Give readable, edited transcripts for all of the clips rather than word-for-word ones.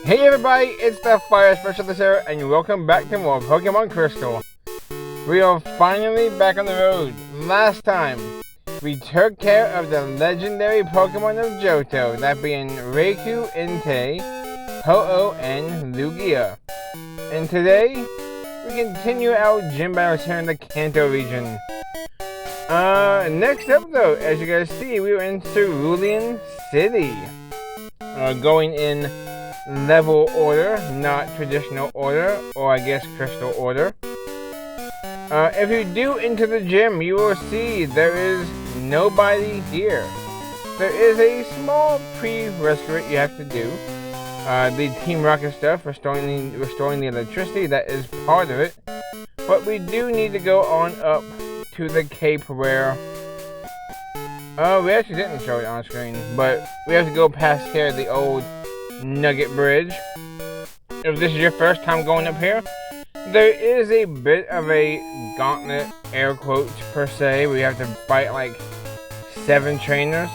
Hey everybody, it's the Fire Specialist here, and welcome back to more Pokemon Crystal. We are finally back on the road. Last time, we took care of the legendary Pokemon of Johto, that being Raikou, Entei, Ho-Oh, and Lugia. And today, we continue our gym battles here in the Kanto region. Next up though, as you guys see, we were in Cerulean City. Going in level order, not traditional order, or I guess crystal order. If you do enter the gym, you will see there is nobody here. There is a small prerequisite you have to do. The Team Rocket stuff, restoring the electricity, that is part of it. But we do need to go on up to the cape where... we actually didn't show it on screen, but we have to go past here, the old Nugget Bridge. If this is your first time going up here, there is a bit of a gauntlet, air quotes per se, where you have to fight like 7 trainers.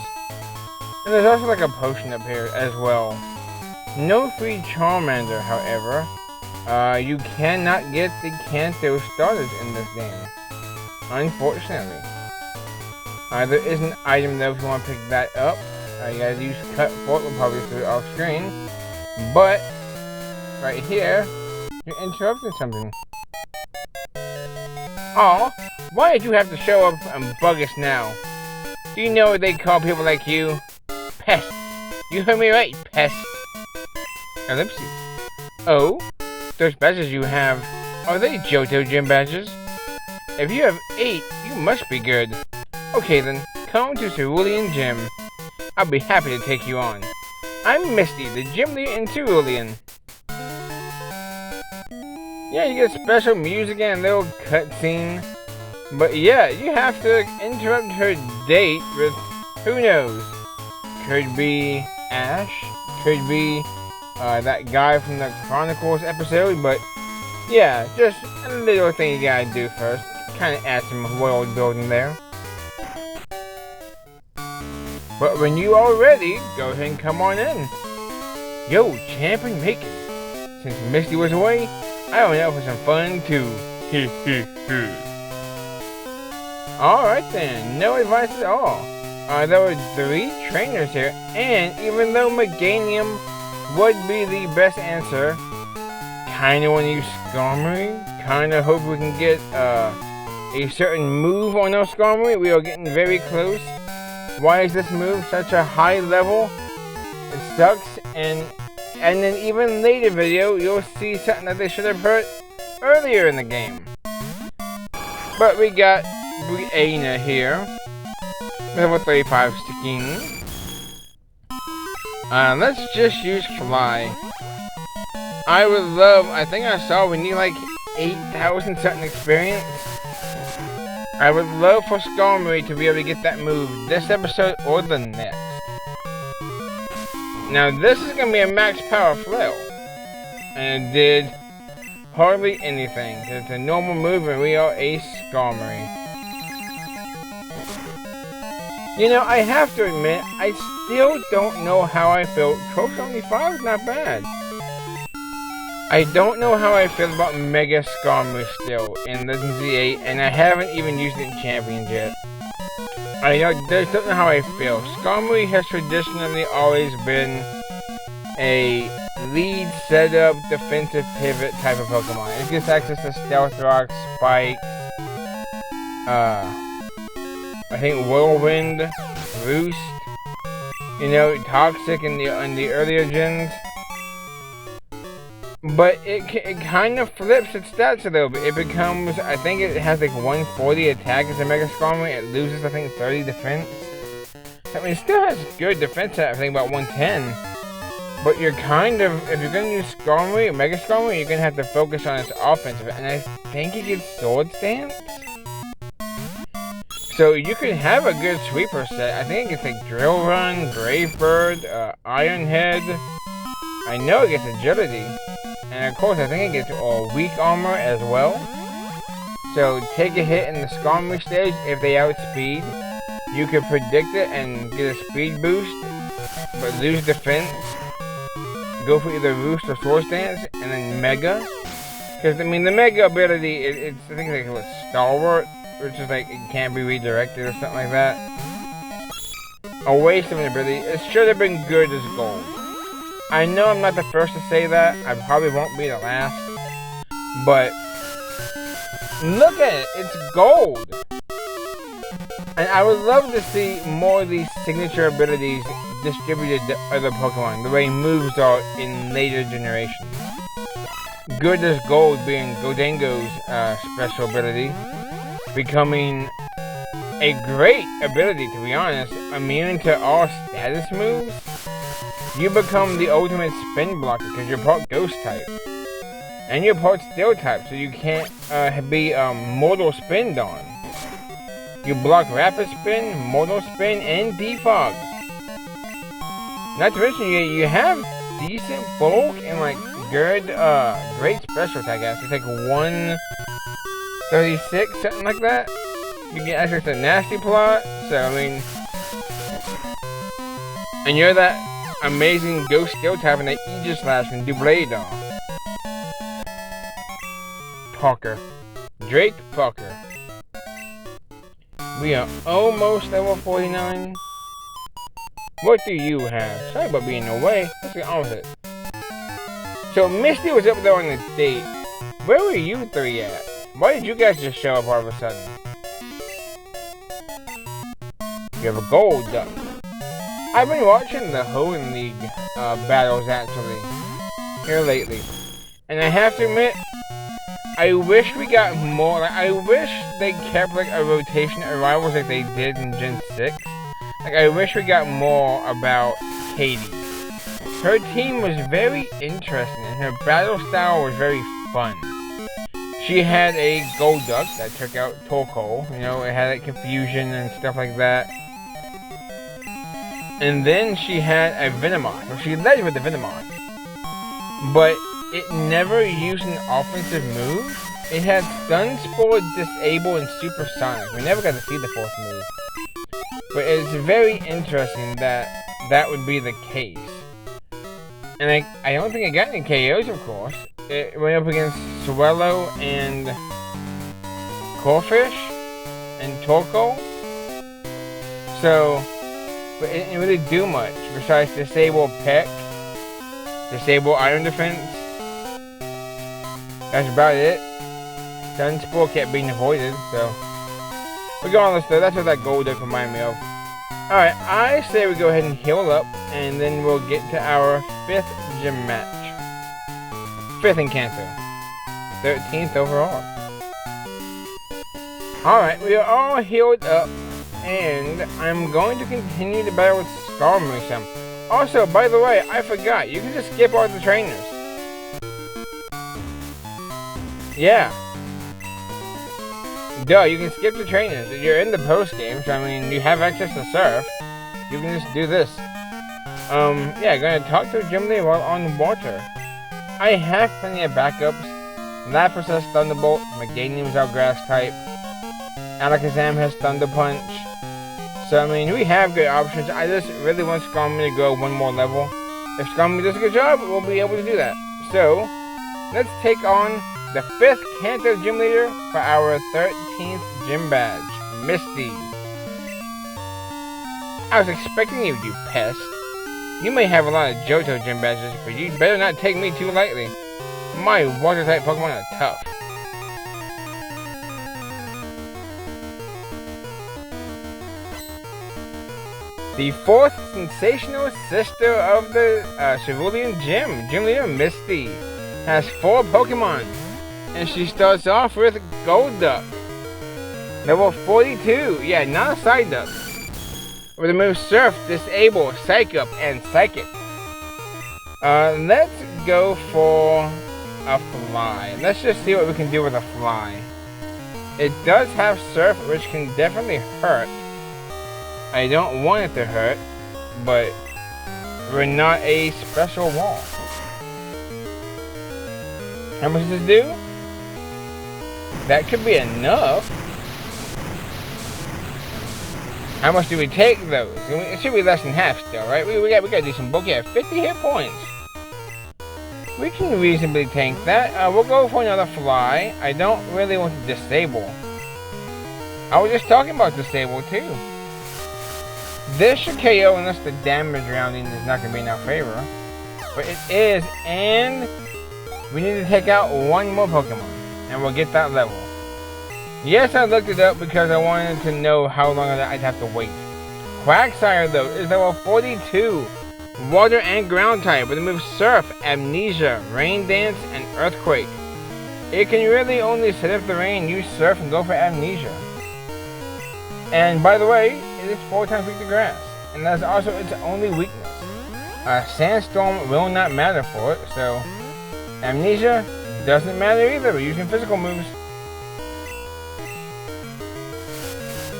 And there's also like a potion up here as well. No free Charmander, however. You cannot get the Kanto starters in this game, unfortunately. There is an item though if you want to pick that up. You gotta use cut for it, we'll probably do it off screen. But, right here, you're interrupting something. Aw, why did you have to show up and bug us now? Do you know what they call people like you? Pest. You heard me right, pest. Ellipses. Oh, those badges you have, are they Johto gym badges? If you have 8, you must be good. Okay then, come to Cerulean Gym. I'll be happy to take you on. I'm Misty, the gym leader in Cerulean. Yeah, you get special music and a little cutscene. But yeah, you have to interrupt her date with, who knows? Could be Ash, could be that guy from the Chronicles episode, but yeah, just a little thing you gotta do first. Kinda add some world building there. But when you are ready, go ahead and come on in. Yo, Champion Macon. Since Misty was away, I went out for some fun too. Alright then, no advice at all. There were 3 trainers here, and even though Meganium would be the best answer, kinda want to use Skarmory, kinda hope we can get a certain move on our Skarmory. We are getting very close. Why is this move such a high level? It sucks, and then even later video, you'll see something that they should have put earlier in the game. But we got Brianna here, level 35 sticking. Let's just use Fly. I would love, I think I saw we need like 8,000 something experience. I would love for Skarmory to be able to get that move this episode or the next. Now this is going to be a max power flail. And it did hardly anything. It's a normal move and we are a Skarmory. You know, I have to admit, I still don't know how I feel. Trophy 75 is not bad. I don't know how I feel about Mega Skarmory still in Legends Z8, and I haven't even used it in Champions yet. I don't know how I feel. Skarmory has traditionally always been a lead setup, defensive pivot type of Pokemon. It gets access to Stealth Rock, Spike, I think Whirlwind, Roost, you know, Toxic in the earlier gens. But it kind of flips its stats a little bit. It becomes, I think it has like 140 attack as a Mega Skarmory. It loses, I think, 30 defense. I mean, it still has good defense at, I think, about 110. But you're kind of, if you're going to use Skarmory, Mega Skarmory, you're going to have to focus on its offensive. And I think it gets Sword Stance. So you could have a good sweeper set. I think it gets like Drill Run, Brave Bird, Iron Head. I know it gets Agility. And of course, I think it gets weak armor as well. So take a hit in the Skarmory stage if they outspeed. You could predict it and get a speed boost, but lose defense. go for either Roost or Swords Dance, and then Mega. Because, I mean, the Mega ability, it's I think it's like a Stalwart, which is like, it can't be redirected or something like that. A waste of an ability. It should have been good as gold. I know I'm not the first to say that. I probably won't be the last. But, look at it. It's gold. And I would love to see more of these signature abilities distributed to other Pokemon, the way moves are in later generations. Good as Gold being Gholdengo's special ability, becoming a great ability, to be honest, immune to all status moves. You become the ultimate spin blocker because you're part Ghost type. And you're part Steel type, so you can't be Mortal Spinned on. You block Rapid Spin, Mortal Spin, and Defog. Not to mention, you have decent bulk and like good, great special attack. It's like 136, something like that. You get access to Nasty Plot, so I mean, and you're that amazing Ghost Steel type and that Aegis Slash can do Blade off. Parker, Drake Parker. We are almost level 49. What do you have? Sorry about being away. Let's get on with it. So Misty was up there on the date. Where were you three at? Why did you guys just show up all of a sudden? You have a gold duck. I've been watching the Hoenn League battles actually here lately, and I have to admit, I wish we got more. Like, I wish they kept like a rotation of rivals like they did in Gen 6. Like, I wish we got more about Katie. Her team was very interesting and her battle style was very fun. She had a gold duck that took out Torkoal. You know, it had like confusion and stuff like that. And then she had a Venomoth. Well, she led with the Venomoth. But it never used an offensive move. It had Stun Spore, Disable, and Supersonic. We never got to see the fourth move. But it's very interesting that that would be the case. And I don't think it got any KOs, of course. It went up against Swellow and Corphish and Torkoal. So, but it didn't really do much besides disable Peck, disable Iron Defense. That's about it. Stun Spore kept being avoided, so. Regardless though, that's what that gold duck reminded me of. Alright, I say we go ahead and heal up, and then we'll get to our 5th gym match. 5th in Kanto. 13th overall. Alright, we are all healed up, and I'm going to continue the battle with Skarmory some. Also, by the way, I forgot, you can just skip all the trainers. Yeah. Duh, you can skip the trainers. You're in the post game, so I mean, you have access to Surf. You can just do this. Yeah, gonna talk to Gym Leader while on water. I have plenty of backups. Lapras has Thunderbolt, Meganium's our grass type. Alakazam has Thunder Punch. So I mean, we have good options. I just really want Skarmory to go one more level. If Skarmory does a good job, we'll be able to do that. So, let's take on the 5th Kanto Gym Leader for our 13th gym badge, Misty. I was expecting you pest. You may have a lot of Johto gym badges, but you better not take me too lightly. My water type Pokemon are tough. The 4th sensational sister of the Cerulean Gym, Gym Leader Misty, has 4 Pokemon. And she starts off with Golduck. Level 42. Yeah, not a Psyduck. With the move Surf, Disable, Psych Up, and Psychic. Let's go for a Fly. Let's just see what we can do with a Fly. It does have Surf, which can definitely hurt. I don't want it to hurt, but we're not a special wall. How much does it do? That could be enough. How much do we take those? It should be less than half still, right? We gotta do some bulk. Yeah, 50 hit points. We can reasonably tank that. We'll go for another fly. I don't really want to disable. I was just talking about disable too. This should KO unless the damage rounding is not going to be in our favor. But it is, and we need to take out one more Pokemon, and we'll get that level. Yes, I looked it up because I wanted to know how long I'd have to wait. Quagsire, though, is level 42. Water and ground type with the moves Surf, Amnesia, Rain Dance, and Earthquake. It can really only set up the rain, use Surf, and go for Amnesia. And by the way, it is 4 times weak to grass, and that's also its only weakness. Sandstorm will not matter for it, so Amnesia doesn't matter either. We're using physical moves.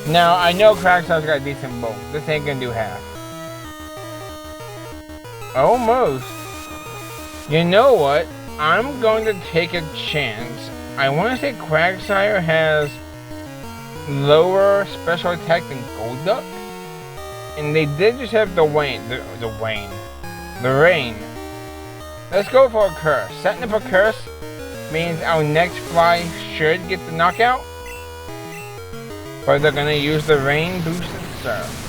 Now, I know Quagsire's got a decent bow. This ain't gonna do half. Almost. You know what? I'm going to take a chance. I want to say Quagsire has lower special attack than Golduck. And they did just have the rain. Let's go for a curse. Setting up a curse means our next fly should get the knockout. But they're going to use the rain boosted Surf.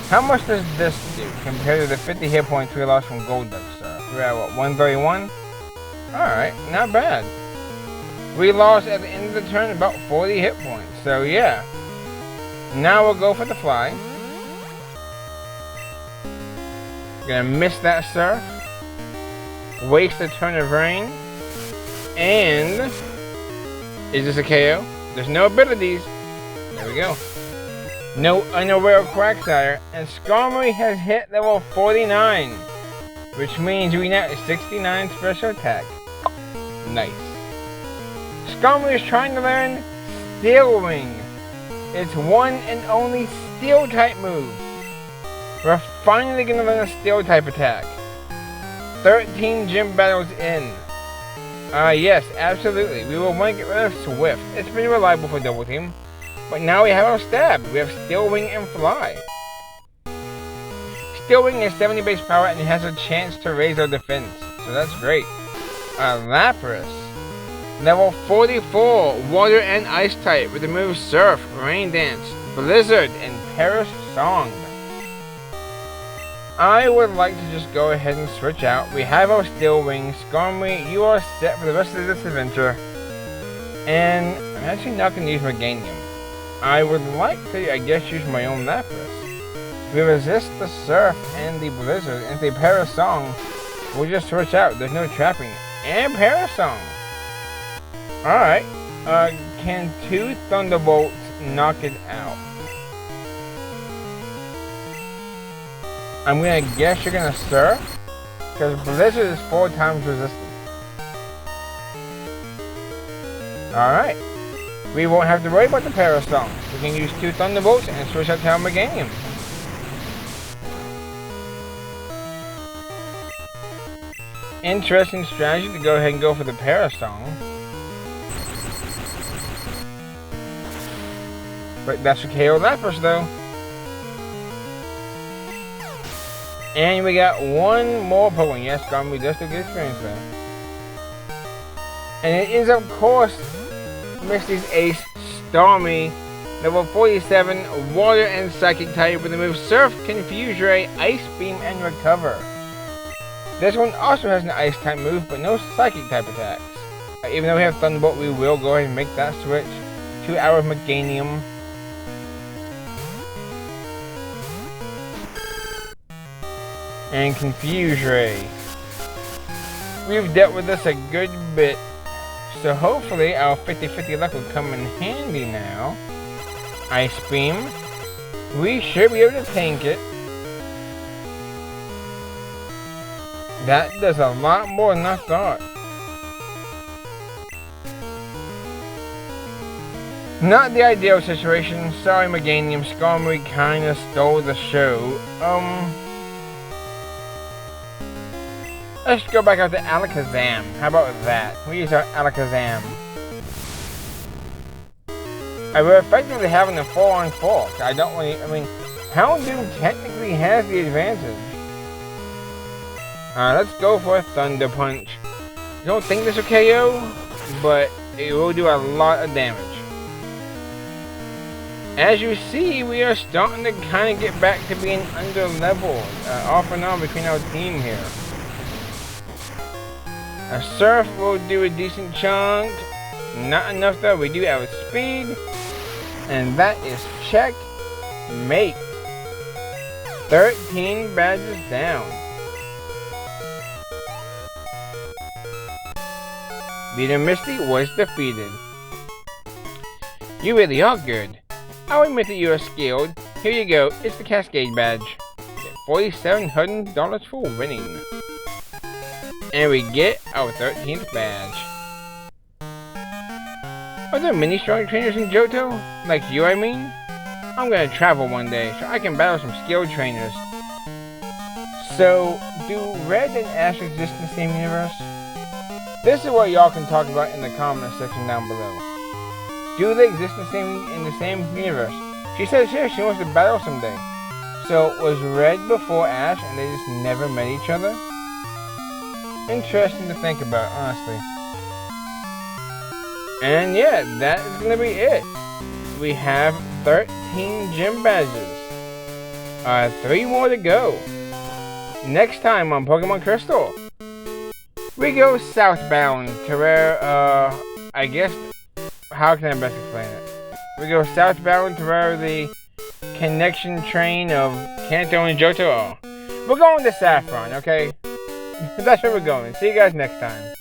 How much does this do compared to the 50 hit points we lost from Golduck Surf? We're at what, 131? Alright, not bad. We lost at the end of the turn about 40 hit points. So yeah. Now we'll go for the fly. Gonna miss that Surf. Waste a turn of rain. And is this a KO? There's no abilities. There we go. No unaware Quagsire, and Skarmory has hit level 49, which means we now have 69 special attack. Nice. Skarmory is trying to learn Steel Wing. Its one and only Steel type move. We're finally gonna learn a Steel type attack. 13 gym battles in. Yes, absolutely. We will want to get rid of Swift. It's pretty reliable for Double Team. But now we have our Stab. We have Steel Wing and Fly. Steel Wing has 70 base power and it has a chance to raise our defense. So that's great. Lapras. Level 44. Water and Ice type with the moves Surf, Rain Dance, Blizzard, and Perish Song. I would like to just go ahead and switch out. We have our Steel Wing. Skarmory, you are set for the rest of this adventure. And I'm actually not going to use Meganium. I would like to, I guess, use my own Lapras. We resist the Surf and the Blizzard, and the Perish Song, we'll just switch out. There's no trapping. And Perish Song. Alright. Can 2 Thunderbolts knock it out? I'm gonna guess you're gonna Surf, because Blizzard is 4 times resistant. Alright. We won't have to worry about the Perish Song. We can use 2 Thunderbolts and switch out to our Meganium. Interesting strategy to go ahead and go for the Perish Song. But that should KO Lapras though. And we got one more Pokemon. Yes, Skarmory does still get experience there. And it is, of course, Misty's ace, Starmie, level 47, Water and Psychic type with the move Surf, Confuse Ray, Ice Beam, and Recover. This one also has an Ice type move, but no Psychic type attacks. Even though we have Thunderbolt, we will go ahead and make that switch to our Meganium. And Confuse Ray. We've dealt with this a good bit, so hopefully our 50-50 luck will come in handy now. Ice Beam. We should be able to tank it. That does a lot more than I thought. Not the ideal situation. Sorry, Meganium. Skarmory kinda stole the show. Let's go back out to Alakazam. How about that? We use our Alakazam. We're effectively having a 4-on-4. I don't really, Houndoom technically has the advantage. Let's go for a Thunder Punch. I don't think this will KO, but it will do a lot of damage. As you see, we are starting to kind of get back to being under leveled, off and on between our team here. A Surf will do a decent chunk, not enough though. We do have speed, and that is checkmate. 13 badges down. Leader Misty was defeated. You really are good. I'll admit that you are skilled. Here you go, it's the Cascade badge. Get $4,700 for winning. And we get our 13th badge. Are there many strong trainers in Johto? Like you, I mean? I'm gonna travel one day, so I can battle some skilled trainers. So, do Red and Ash exist in the same universe? This is what y'all can talk about in the comment section down below. Do they exist in the same universe? She says here she wants to battle someday. So, was Red before Ash and they just never met each other? Interesting to think about, honestly. And yeah, that is gonna be it. We have 13 gym badges. 3 more to go. Next time on Pokemon Crystal, we go southbound to where, I guess, how can I best explain it? We go southbound to where the connection train of Kanto and Johto are. We're going to Saffron, okay? That's where we're going. See you guys next time.